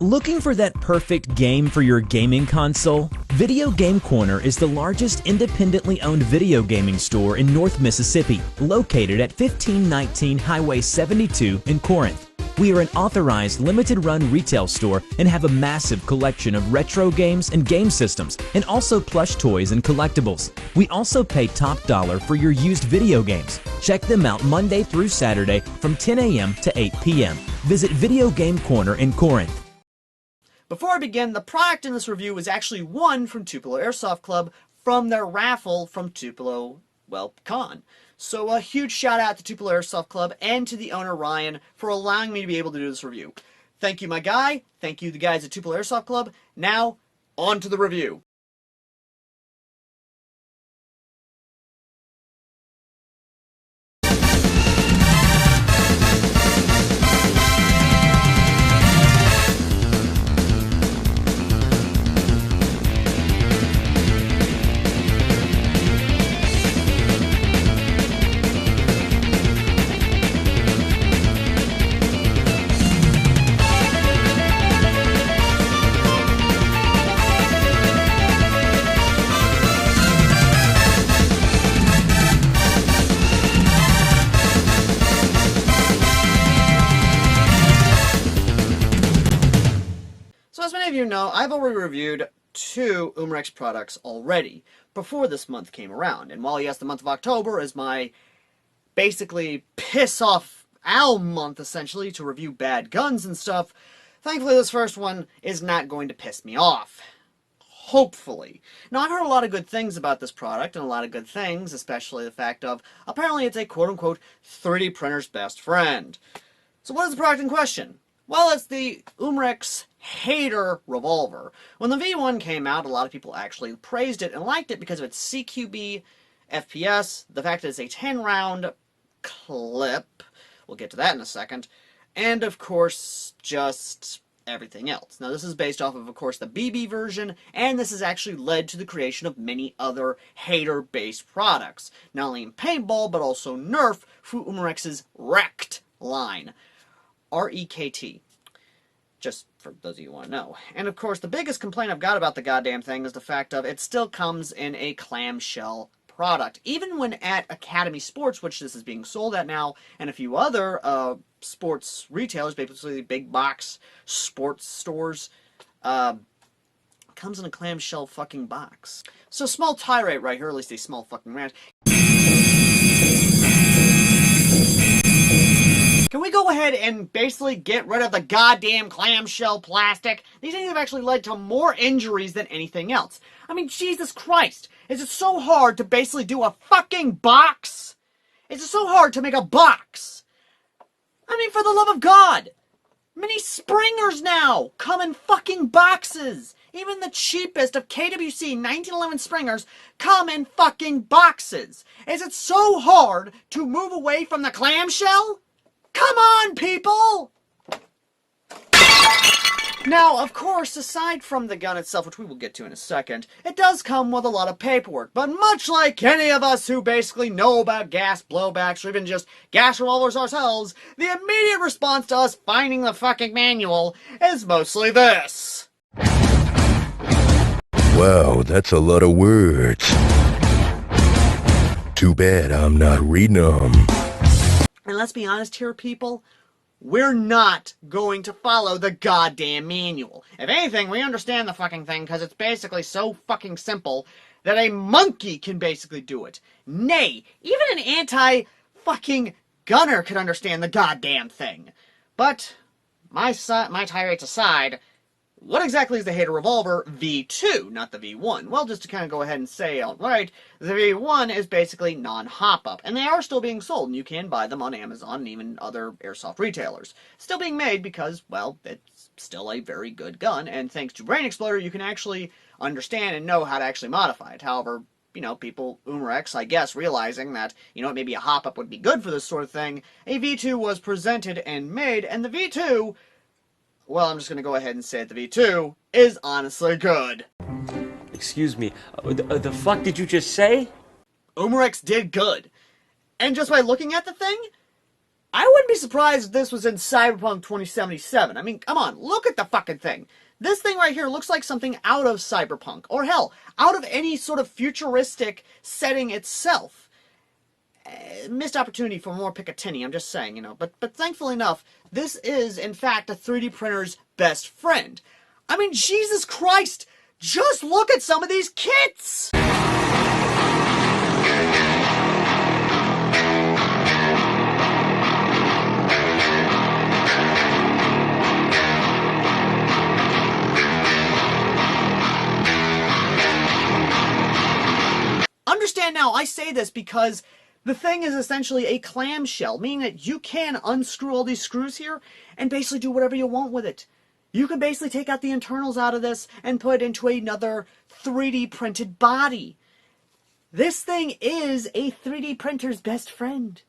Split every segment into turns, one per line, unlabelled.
Looking for that perfect game for your gaming console? Video Game Corner is the largest independently owned video gaming store in North Mississippi, located at 1519 Highway 72 in Corinth. We are an authorized limited-run retail store and have a massive collection of retro games and game systems, and also plush toys and collectibles. We also pay top dollar for your used video games. Check them out Monday through Saturday from 10 a.m. to 8 p.m. Visit Video Game Corner in Corinth.
Before I begin, the product in this review was actually won from Tupelo Airsoft Club from their raffle from Tupelo, well, Con. So a huge shout out to Tupelo Airsoft Club and to the owner Ryan for allowing me to be able to do this review. Thank you, my guy. Thank you, the guys at Tupelo Airsoft Club. Now, on to the review. So as many of you know, I've already reviewed 2 Umarex products already before this month came around. And while yes, the month of October is my basically piss-off owl month, essentially, to review bad guns and stuff, thankfully this first one is not going to piss me off. Hopefully. Now, I've heard a lot of good things about this product, and a lot of good things, especially the fact of, apparently it's a quote-unquote 3D printer's best friend. So what is the product in question? Well, it's the Umarex H8R revolver. When the V1 came out, a lot of people actually praised it and liked it because of its CQB, FPS, the fact that it's a 10-round clip, we'll get to that in a second, and of course, just everything else. Now, this is based off of course, the BB version, and this has actually led to the creation of many other H8R-based products, not only in paintball, but also Nerf through Umarex's Rekt line. R-E-K-T. Just for those of you who want to know. And of course, the biggest complaint I've got about the goddamn thing is the fact of it still comes in a clamshell product. Even when at Academy Sports, which this is being sold at now, and a few other sports retailers, basically big box sports stores, comes in a clamshell fucking box. So small tirade right here, at least a small fucking rant. Can we go ahead and basically get rid of the goddamn clamshell plastic? These things have actually led to more injuries than anything else. I mean, Jesus Christ. Is it so hard to basically do a fucking box? Is it so hard to make a box? I mean, for the love of God. Many springers now come in fucking boxes. Even the cheapest of KWC 1911 springers come in fucking boxes. Is it so hard to move away from the clamshell? Come on, people! Now, of course, aside from the gun itself, which we will get to in a second, it does come with a lot of paperwork. But much like any of us who basically know about gas blowbacks or even just gas revolvers ourselves, the immediate response to us finding the fucking manual is mostly this.
Wow, that's a lot of words. Too bad I'm not reading them.
And let's be honest here, people, we're not going to follow the goddamn manual. If anything, we understand the fucking thing because it's basically so fucking simple that a monkey can basically do it. Nay, even an anti-fucking gunner could understand the goddamn thing. But, my tirades aside, what exactly is the H8R revolver V2, not the V1? Well, just to kind of go ahead and say outright, the V1 is basically non-hop-up, and they are still being sold, and you can buy them on Amazon and even other airsoft retailers. Still being made because, well, it's still a very good gun, and thanks to Brain Exploder, you can actually understand and know how to actually modify it. However, you know, people, Umarex, I guess, realizing that, you know, maybe a hop-up would be good for this sort of thing, a V2 was presented and made, and the V2... well, I'm just going to go ahead and say it, the V2 is honestly good.
Excuse me, the fuck did you just say?
Umarex did good. And just by looking at the thing, I wouldn't be surprised if this was in Cyberpunk 2077. I mean, come on, look at the fucking thing. This thing right here looks like something out of Cyberpunk, or hell, out of any sort of futuristic setting itself. Missed opportunity for more Picatinny, I'm just saying, you know. But thankfully enough, this is, in fact, a 3D printer's best friend. I mean, Jesus Christ, just look at some of these kits! Understand now, I say this because the thing is essentially a clamshell, meaning that you can unscrew all these screws here and basically do whatever you want with it. You can basically take out the internals out of this and put it into another 3D printed body. This thing is a 3D printer's best friend.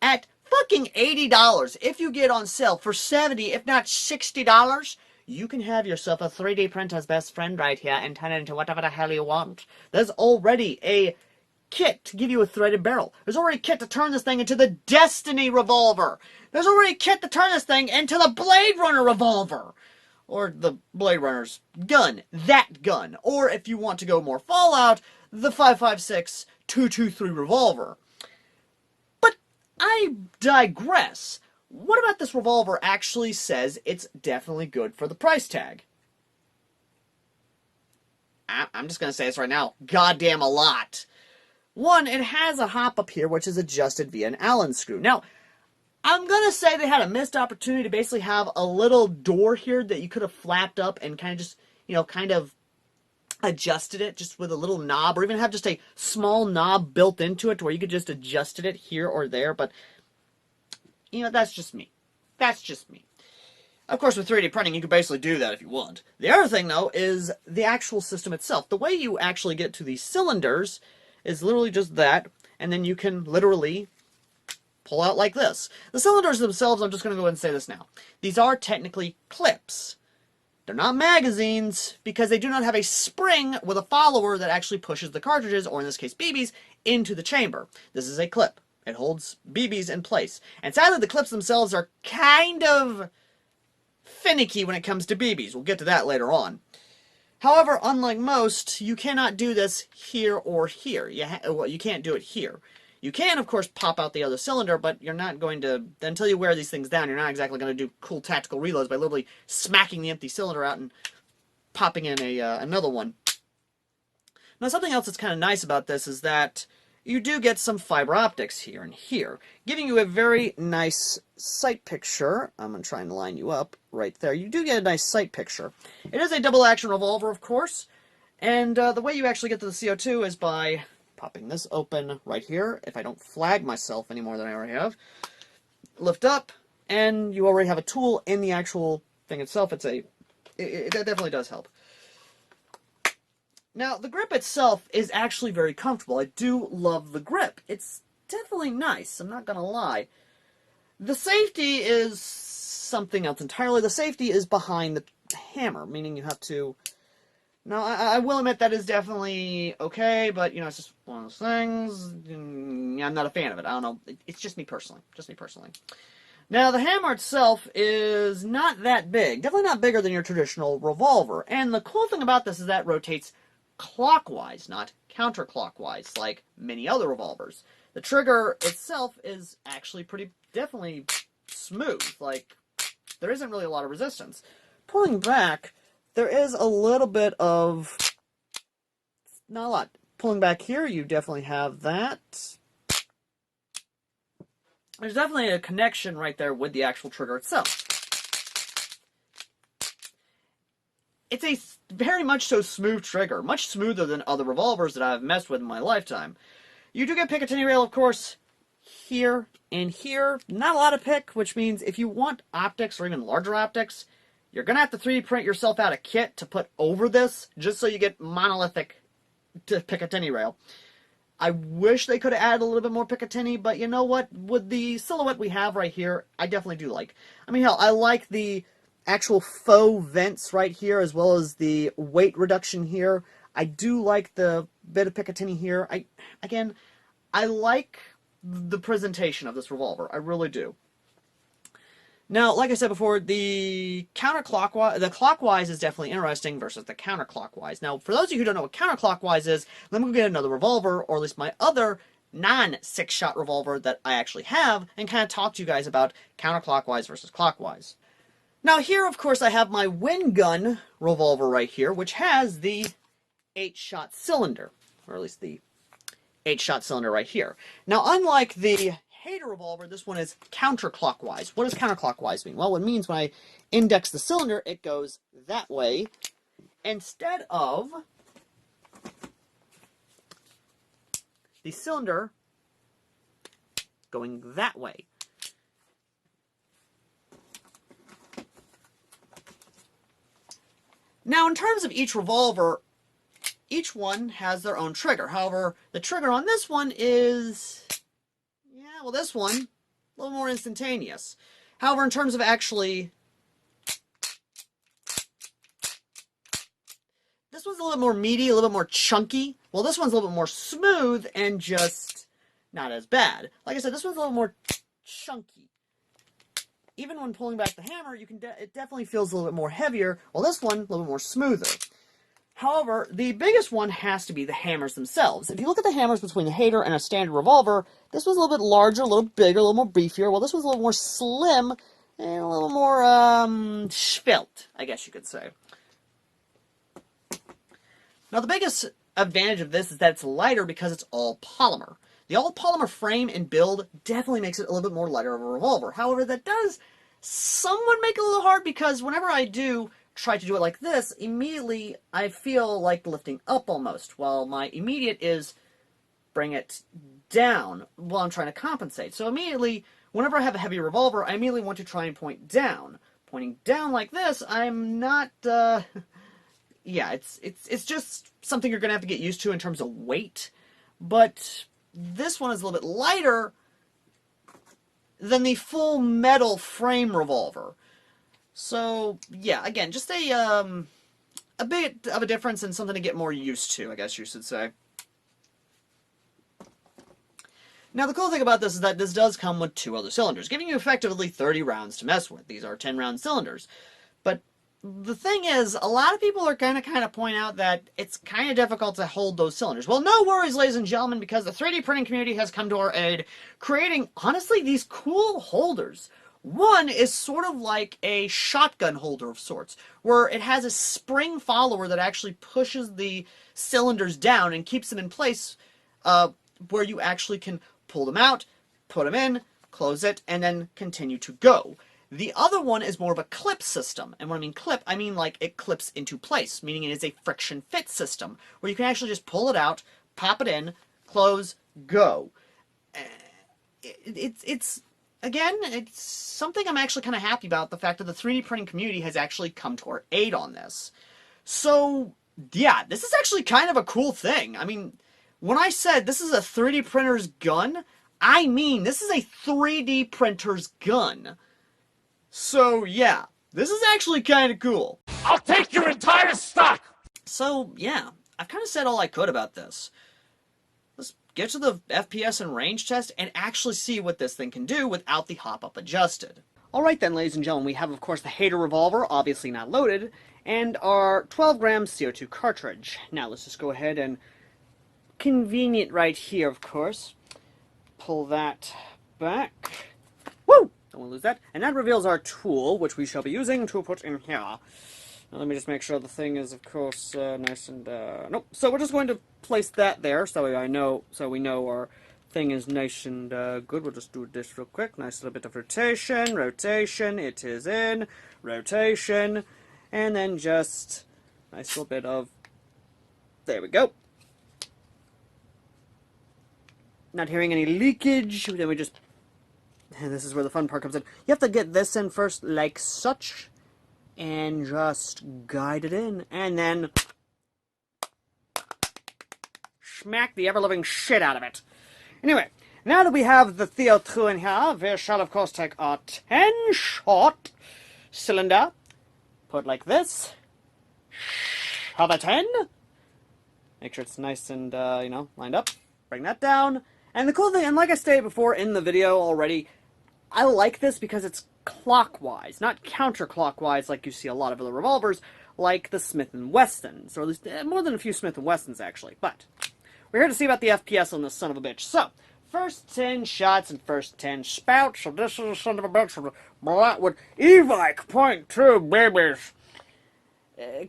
At fucking $80, if you get on sale for $70, if not $60, you can have yourself a 3D printer's best friend right here and turn it into whatever the hell you want. There's already a kit to give you a threaded barrel. There's already a kit to turn this thing into the Destiny revolver. There's already a kit to turn this thing into the Blade Runner revolver. Or the Blade Runner's gun. That gun. Or if you want to go more Fallout, the 5.56 223 revolver. But I digress. What about this revolver actually says it's definitely good for the price tag? I'm just going to say this right now. Goddamn a lot. One, it has a hop up here, which is adjusted via an Allen screw. Now, I'm going to say they had a missed opportunity to basically have a little door here that you could have flapped up and kind of just, you know, kind of adjusted it just with a little knob, or even have just a small knob built into it to where you could just adjusted it here or there. But, you know, that's just me. That's just me. Of course, with 3D printing, you can basically do that if you want. The other thing, though, is the actual system itself. The way you actually get to these cylinders is literally just that, and then you can literally pull out like this. The cylinders themselves, I'm just going to go ahead and say this now. These are technically clips. They're not magazines, because they do not have a spring with a follower that actually pushes the cartridges, or in this case BBs, into the chamber. This is a clip. It holds BBs in place. And sadly, the clips themselves are kind of finicky when it comes to BBs. We'll get to that later on. However, unlike most, you cannot do this here or here. Well, you can't do it here. You can, of course, pop out the other cylinder, but you're not going to, until you wear these things down, you're not exactly going to do cool tactical reloads by literally smacking the empty cylinder out and popping in another one. Now, something else that's kind of nice about this is that you do get some fiber optics here and here, giving you a very nice sight picture. I'm going to try and line you up right there. You do get a nice sight picture. It is a double-action revolver, of course, and the way you actually get to the CO2 is by popping this open right here, if I don't flag myself any more than I already have. Lift up, and you already have a tool in the actual thing itself. That definitely does help. Now, the grip itself is actually very comfortable. I do love the grip. It's definitely nice, I'm not going to lie. The safety is something else entirely. The safety is behind the hammer, meaning you have to... Now, I will admit that is definitely okay, but, you know, it's just one of those things. I'm not a fan of it. I don't know. It's just me personally. Just me personally. Now, the hammer itself is not that big. Definitely not bigger than your traditional revolver. And the cool thing about this is that it rotates clockwise, not counterclockwise, like many other revolvers. The trigger itself is actually definitely smooth. Like, there isn't really a lot of resistance. Pulling back, there is a little bit of... not a lot. Pulling back here, you definitely have that. There's definitely a connection right there with the actual trigger itself. It's a very much so smooth trigger, much smoother than other revolvers that I've messed with in my lifetime. You do get Picatinny rail, of course, here and here. Not a lot of pick, which means if you want optics or even larger optics, you're going to have to 3D print yourself out a kit to put over this, just so you get monolithic to Picatinny rail. I wish they could have added a little bit more Picatinny, but you know what? With the silhouette we have right here, I definitely do like. I mean, hell, I like the actual faux vents right here, as well as the weight reduction here. I do like the bit of Picatinny here. I like the presentation of this revolver. I really do. Now, like I said before, the clockwise is definitely interesting versus the counterclockwise. Now, for those of you who don't know what counterclockwise is, let me go get another revolver, or at least my other non-6-shot revolver that I actually have, and kind of talk to you guys about counterclockwise versus clockwise. Now, here, of course, I have my Wind Gun revolver right here, which has the 8-shot cylinder, or at least the 8-shot cylinder right here. Now, unlike the H8R revolver, this one is counterclockwise. What does counterclockwise mean? Well, it means when I index the cylinder, it goes that way instead of the cylinder going that way. Now, in terms of each revolver, each one has their own trigger. However, the trigger on this one is, yeah, well, this one, a little more instantaneous. However, in terms of actually, this one's a little bit more meaty, a little bit more chunky. Well, this one's a little bit more smooth and just not as bad. Like I said, this one's a little more chunky. Even when pulling back the hammer, you can it definitely feels a little bit more heavier, while this one a little bit more smoother. However, the biggest one has to be the hammers themselves. If you look at the hammers between the H8R and a standard revolver, this one's a little bit larger, a little bigger, a little more beefier, while this one's a little more slim and a little more svelte, I guess you could say. Now, the biggest advantage of this is that it's lighter because it's all polymer. The all-polymer frame and build definitely makes it a little bit more lighter of a revolver. However, that does somewhat make it a little hard because whenever I do try to do it like this, immediately I feel like lifting up almost, while my immediate is bring it down while I'm trying to compensate. So immediately, whenever I have a heavy revolver, I immediately want to try and point down. Pointing down like this, I'm not, yeah, it's just something you're going to have to get used to in terms of weight, but this one is a little bit lighter than the full metal frame revolver. So, yeah, again, just a bit of a difference and something to get more used to, I guess you should say. Now, the cool thing about this is that this does come with 2 other cylinders, giving you effectively 30 rounds to mess with. These are 10-round cylinders. But the thing is, a lot of people are going to kind of point out that it's kind of difficult to hold those cylinders. Well, no worries, ladies and gentlemen, because the 3D printing community has come to our aid, creating, honestly, these cool holders. One is sort of like a shotgun holder of sorts, where it has a spring follower that actually pushes the cylinders down and keeps them in place, where you actually can pull them out, put them in, close it, and then continue to go. The other one is more of a clip system, and when I mean clip, I mean like it clips into place, meaning it is a friction fit system, where you can actually just pull it out, pop it in, close, go. Again, it's something I'm actually kind of happy about, the fact that the 3D printing community has actually come to our aid on this. So, yeah, this is actually kind of a cool thing. I mean, when I said this is a 3D printer's gun, I mean this is a 3D printer's gun. So, yeah, this is actually kind of cool.
I'll take your entire stock!
So, yeah, I've kind of said all I could about this. Let's get to the FPS and range test and actually see what this thing can do without the hop-up adjusted. Alright then, ladies and gentlemen, we have, of course, the H8R revolver, obviously not loaded, and our 12-gram CO2 cartridge. Now, let's just go ahead and, convenient right here, of course, pull that back. Woo! Don't want to lose that. And that reveals our tool, which we shall be using to put in here. Now, let me just make sure the thing is, of course, nice and, nope. So we're just going to place that there, so we know our thing is nice and, good. We'll just do this real quick. Nice little bit of rotation, it is in, rotation, and then just nice little bit of, there we go. Not hearing any leakage, then we just, and this is where the fun part comes in. You have to get this in first, like such, and just guide it in, and then smack the ever-loving shit out of it. Anyway, now that we have the CO2 in here, we shall of course take our 10-shot cylinder, put like this, shove it in, make sure it's nice and, lined up, bring that down. And the cool thing, and like I stated before in the video already, I like this because it's clockwise, not counterclockwise like you see a lot of other revolvers, like the Smith & Wessons, or at least more than a few Smith & Wessons, actually. But we're here to see about the FPS on this son of a bitch. So, first 10 shots and first 10 spouts, so this is a son of a bitch with Evike .2 babies.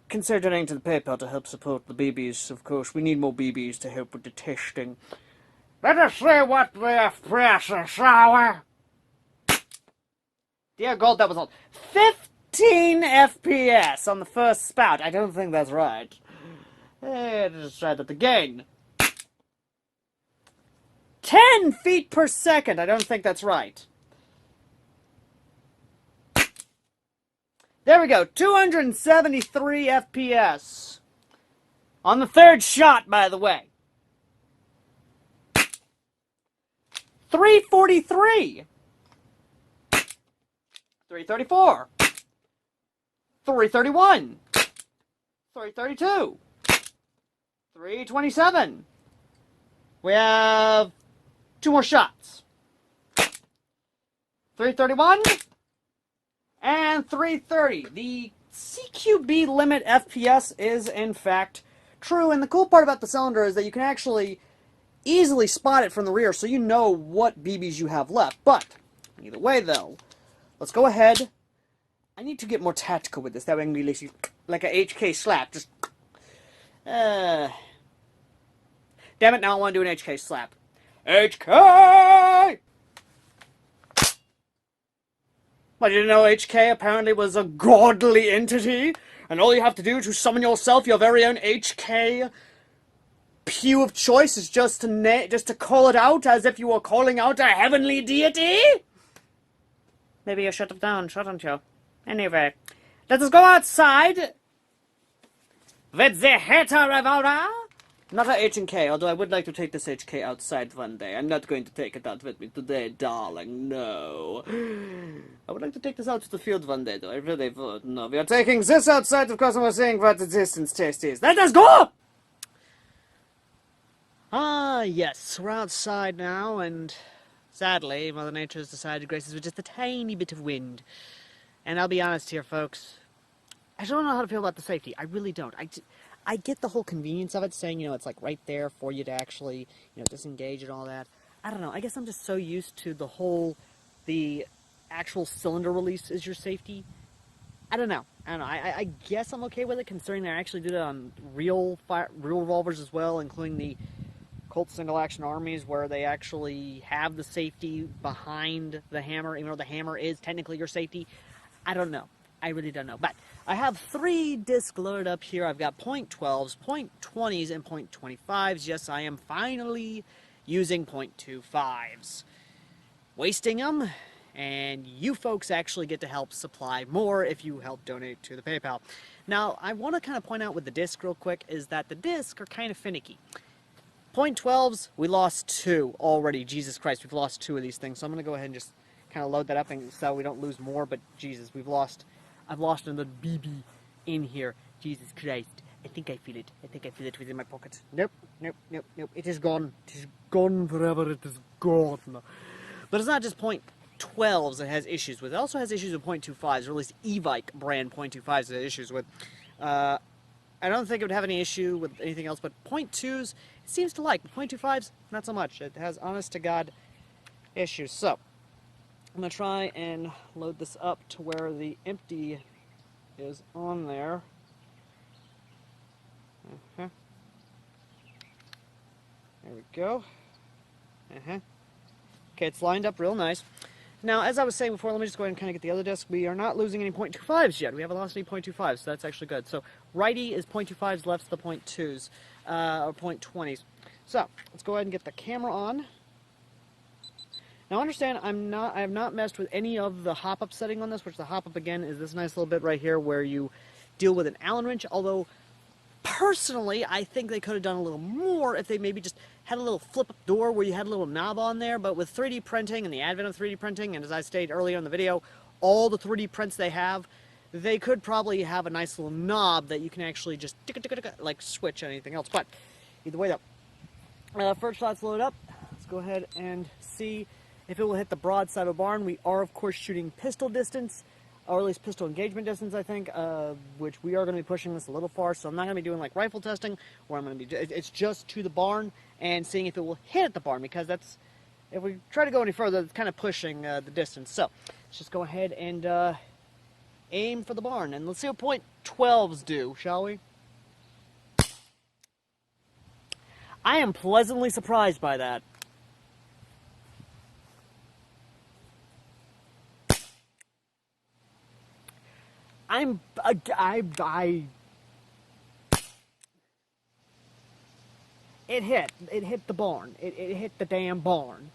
Consider donating to the PayPal to help support the BBs, of course. We need more BBs to help with the testing. Let us see what the FPS is, shall we? Dear God, that was all. 15 FPS on the first spout. I don't think that's right. It is right at the gain. 10 feet per second. I don't think that's right. There we go. 273 FPS. On the third shot, by the way. 343. 334. 331. 332. 327. We have 2 more shots. 331 and 330. The CQB limit FPS is in fact true, and the cool part about the cylinder is that you can actually easily spot it from the rear, so you know what BBs you have left. But either way, though, let's go ahead. I need to get more tactical with this. That way I can be like a HK slap. Just damn it! Now I want to do an HK slap. HK! But you know HK apparently was a godly entity, and all you have to do to summon yourself your very own HK pew of choice is just to call it out as if you were calling out a heavenly deity? Maybe you shut it down, shouldn't you? Anyway, let us go outside with the H8R revolver. Not a H&K, although I would like to take this HK outside one day. I'm not going to take it out with me today, darling, no. I would like to take this out to the field one day, though. I really would. No, we are taking this outside, of course, and we're seeing what the distance test is. Let us go! Ah, yes, we're outside now, and sadly, Mother Nature has decided to grace us with just a tiny bit of wind. And I'll be honest here, folks, I don't know how to feel about the safety. I really don't. I get the whole convenience of it, saying, you know, it's like right there for you to actually, you know, disengage and all that. I don't know. I guess I'm just so used to the actual cylinder release is your safety. I don't know. I guess I'm okay with it, considering they actually do that on real revolvers as well, including the Colt Single Action Armies, where they actually have the safety behind the hammer, even though the hammer is technically your safety. I don't know. I really don't know. But I have 3 discs loaded up here. I've got .12s, .20s, and .25s. Yes, I am finally using .25s. Wasting them, and you folks actually get to help supply more if you help donate to the PayPal. Now, I want to kind of point out with the disc real quick is that the discs are kind of finicky. .12s, we lost 2 already. Jesus Christ, we've lost 2 of these things. So I'm going to go ahead and just kind of load that up and so we don't lose more, but Jesus, I've lost another BB in here. Jesus Christ. I think I feel it. I think I feel it within my pocket. Nope, nope, nope, nope. It is gone. It is gone forever. It is gone. But it's not just .12s that has issues with. It also has issues with .25s, or at least Evike brand .25s it has issues with. I don't think it would have any issue with anything else, but .2s, it seems to like. .25s, not so much. It has, honest to God, issues. So, I'm going to try and load this up to where the empty is on there. There we go. Okay, it's lined up real nice. Now, as I was saying before, let me just go ahead and kind of get the other disc. We are not losing any .25s yet. We haven't lost any .25s, so that's actually good. So, righty is .25s, left's the .2s, or .20s. So, let's go ahead and get the camera on. Now understand, I have not messed with any of the hop-up setting on this, which the hop-up again is this nice little bit right here where you deal with an Allen wrench, although personally I think they could have done a little more if they maybe just had a little flip-up door where you had a little knob on there. But with 3D printing and the advent of 3D printing, and as I stated earlier in the video, all the 3D prints they have, they could probably have a nice little knob that you can actually just like switch anything else. But either way though, first shot's loaded up. Let's go ahead and see if it will hit the broadside of a barn. We are, of course, shooting pistol distance, or at least pistol engagement distance, I think, which we are going to be pushing this a little far, so I'm not going to be doing like rifle testing, where I'm going to be, it's just to the barn and seeing if it will hit at the barn, because that's, if we try to go any further, it's kind of pushing the distance. So let's just go ahead and aim for the barn, and let's see what .12s do, shall we? I am pleasantly surprised by that. It hit the barn. It hit the damn barn.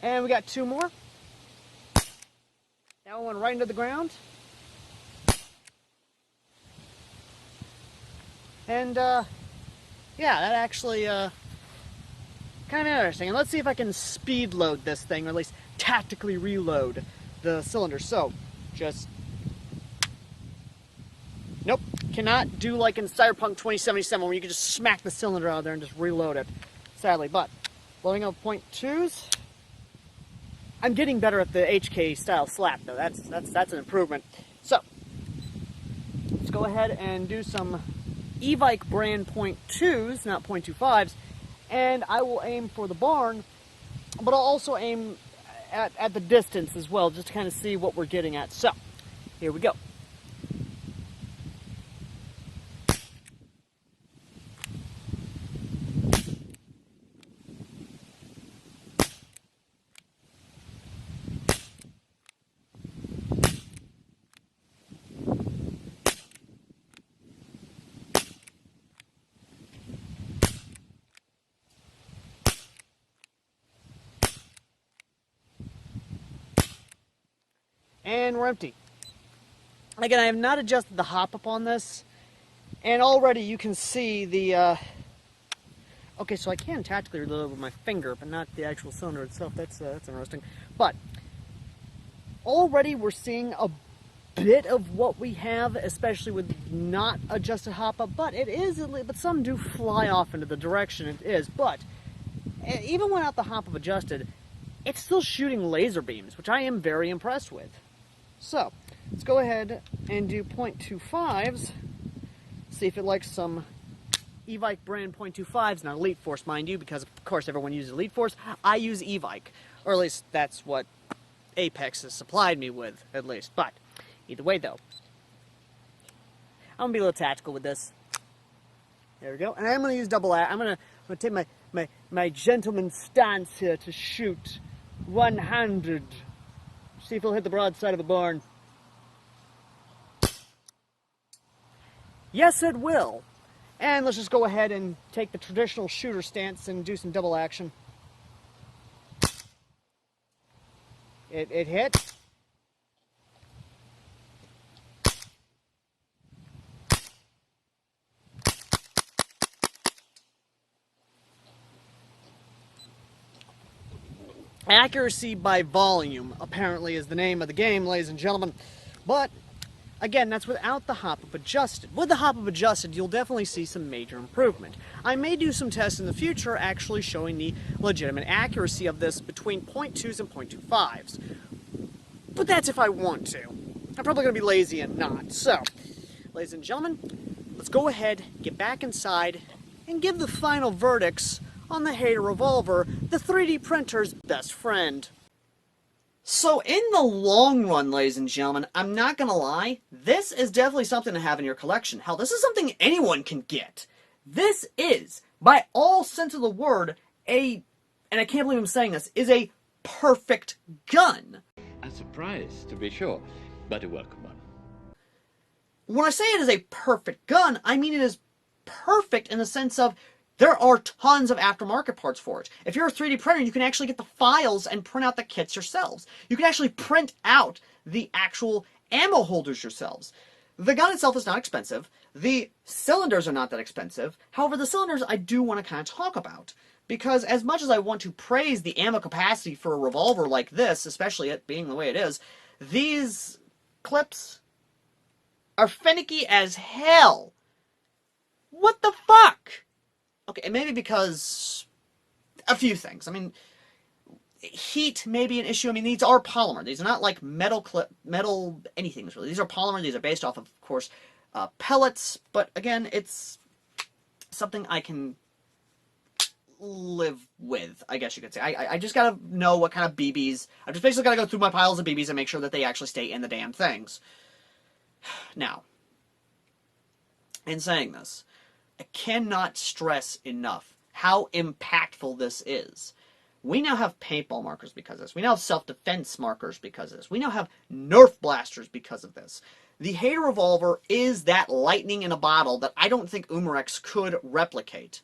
And we got two more. That one went right into the ground. And, yeah, that actually, kind of interesting. And let's see if I can speed load this thing, or at least tactically reload the cylinder. So, just... Nope. Cannot do like in Cyberpunk 2077 where you can just smack the cylinder out there and just reload it. Sadly, but loading up .2s. I'm getting better at the HK style slap though. That's an improvement. So, let's go ahead and do some Evike brand .2s, not .25s, and I will aim for the barn, but I'll also aim at the distance as well, just to kind of see what we're getting at. So, here we go. And we're empty. Again, I have not adjusted the hop up on this, and already you can see the, okay, so I can tactically reload with my finger, but not the actual cylinder itself. That's interesting. But already we're seeing a bit of what we have, especially with not adjusted hop up, but but some do fly off into the direction it is. But even without the hop up adjusted, it's still shooting laser beams, which I am very impressed with. So, let's go ahead and do .25s, see if it likes some Evike brand .25s, not Elite Force, mind you, because of course everyone uses Elite Force. I use Evike, or at least that's what Apex has supplied me with, at least. But, either way though, I'm going to be a little tactical with this. There we go. And I'm going to use I'm going to take my gentleman's stance here to shoot 100. See if it'll hit the broadside of the barn. Yes, it will. And let's just go ahead and take the traditional shooter stance and do some double action. It hit. Accuracy by volume, apparently, is the name of the game, ladies and gentlemen. But, again, that's without the hop-up adjusted. With the hop-up adjusted, you'll definitely see some major improvement. I may do some tests in the future actually showing the legitimate accuracy of this between .2s and .25s. But that's if I want to. I'm probably going to be lazy and not. So, ladies and gentlemen, let's go ahead, get back inside, and give the final verdicts on the H8R revolver, the 3D printer's best friend. So in the long run, ladies and gentlemen, I'm not gonna lie, this is definitely something to have in your collection. Hell, this is something anyone can get. This is, by all sense of the word, and I can't believe I'm saying this, is a perfect gun.
A surprise, to be sure, but a welcome one.
When I say it is a perfect gun, I mean it is perfect in the sense of there are tons of aftermarket parts for it. If you're a 3D printer, you can actually get the files and print out the kits yourselves. You can actually print out the actual ammo holders yourselves. The gun itself is not expensive. The cylinders are not that expensive. However, the cylinders I do want to kind of talk about. Because as much as I want to praise the ammo capacity for a revolver like this, especially it being the way it is, these clips are finicky as hell. What the fuck? Okay, and maybe because a few things. I mean, heat may be an issue. I mean, these are polymer. These are not like metal anything really. These are polymer. These are based off of course, pellets. But again, it's something I can live with, I guess you could say. I just gotta know what kind of BBs. I just basically gotta go through my piles of BBs and make sure that they actually stay in the damn things. Now, in saying this, I cannot stress enough how impactful this is. We now have paintball markers because of this. We now have self-defense markers because of this. We now have Nerf blasters because of this. The H8R revolver is that lightning in a bottle that I don't think Umarex could replicate.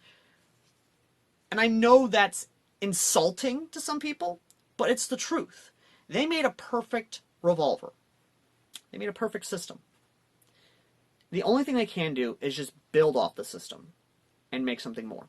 And I know that's insulting to some people, but it's the truth. They made a perfect revolver. They made a perfect system. The only thing they can do is just build off the system and make something more.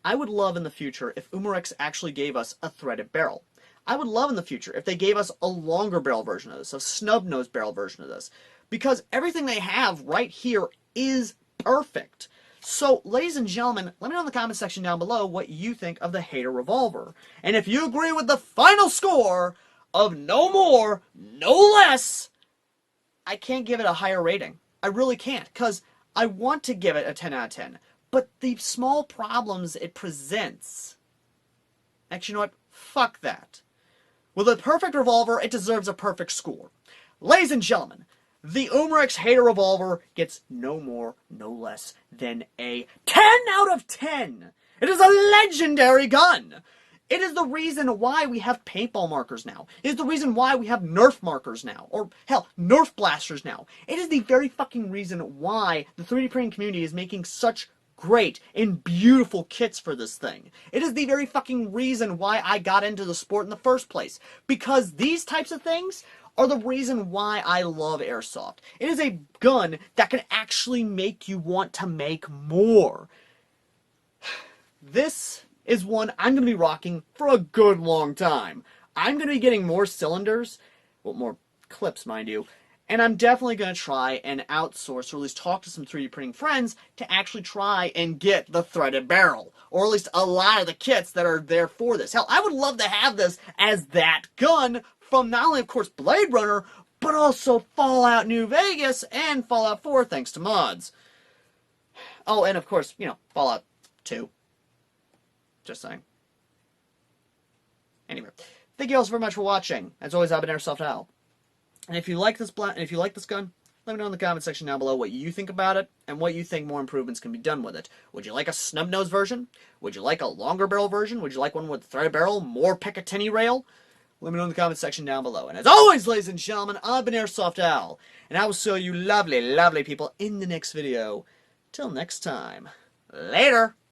I would love in the future if Umarex actually gave us a threaded barrel. I would love in the future if they gave us a longer barrel version of this, a snub-nosed barrel version of this, because everything they have right here is perfect. So, ladies and gentlemen, let me know in the comment section down below what you think of the H8R revolver. And if you agree with the final score of no more, no less, I can't give it a higher rating. I really can't, because I want to give it a 10 out of 10. But the small problems it presents... Actually, you know what? Fuck that. With a perfect revolver, it deserves a perfect score. Ladies and gentlemen, the Umarex H8R revolver gets no more, no less than a 10 out of 10. It is a legendary gun. It is the reason why we have paintball markers now. It is the reason why we have Nerf markers now. Or, hell, Nerf blasters now. It is the very fucking reason why the 3D printing community is making such great and beautiful kits for this thing. It is the very fucking reason why I got into the sport in the first place. Because these types of things are the reason why I love airsoft. It is a gun that can actually make you want to make more. This is one I'm going to be rocking for a good long time. I'm going to be getting more cylinders, well, more clips, mind you, and I'm definitely going to try and outsource, or at least talk to some 3D printing friends to actually try and get the threaded barrel, or at least a lot of the kits that are there for this. Hell, I would love to have this as that gun from not only, of course, Blade Runner, but also Fallout New Vegas and Fallout 4, thanks to mods. Oh, and of course, you know, Fallout 2. Just saying. Anyway, thank you all so very much for watching. As always, I've been AirsoftAL. And if you like this gun, let me know in the comment section down below what you think about it and what you think more improvements can be done with it. Would you like a snub-nosed version? Would you like a longer barrel version? Would you like one with threaded barrel, more Picatinny rail? Let me know in the comment section down below. And as always, ladies and gentlemen, I've been AirsoftAL, and I will show you lovely, lovely people in the next video. Till next time, later!